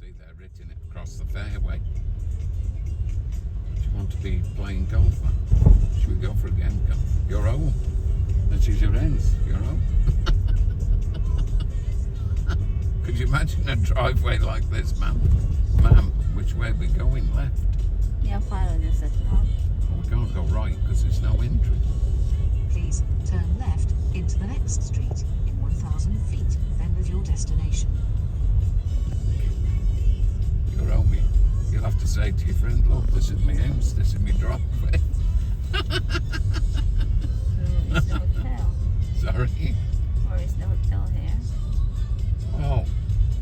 see they're written it across the fairway. Do you want to be playing golf? Should we go for a game of golf? You're home. This is your ends. You're home. Could you imagine a driveway like this, ma'am? Ma'am, which way are we going? Left? Yeah, follow this at all. Oh, we can't go right because there's no entry. Please turn left into the next street in 1,000 feet, then with your destination. You're home. You'll have to say to your friend, look, this is my house, this is my driveway. It's the hotel. Sorry? Or is the hotel here? Oh,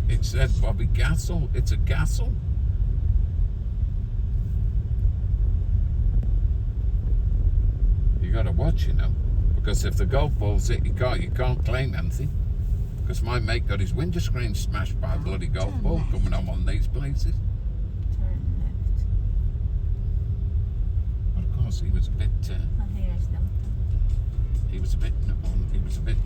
it said Bovey Castle. It's a castle. You gotta watch, you know, because if the golf ball's hit your car, you can't claim anything. Because my mate got his window screen smashed by a bloody golf ball coming home on these places. Turn left. But of course, he was a bit. Oh, here's the hotel. He was a bit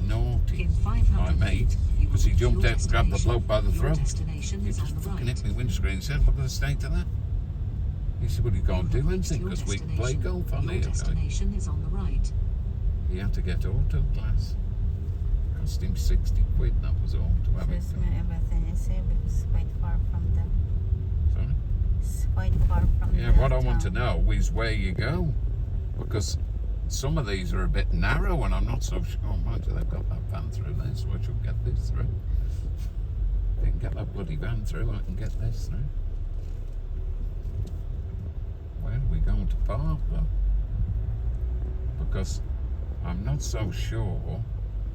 naughty. In 500 My mate, feet, you will because he reach jumped your out and grabbed the destination. bloke by the Your throat. destination He is just on the fucking right. hit me windscreen. He said, look at the state of that. He said, well, you can't do anything Your because we play destination. golf on Your here. destination is on the right. He had to get auto class. Cost him 60 quid, that was all, to have it Trust done. me, everything is here, but it's quite far from the. Sorry? It's quite far from Yeah, the what I want to town. know is where you go. Because some of these are a bit narrow and I'm not so sure. Oh, mind you, they've got that van through there, so I should get this through. If I can get that bloody van through, I can get this through. Where are we going to park, though? Because I'm not so sure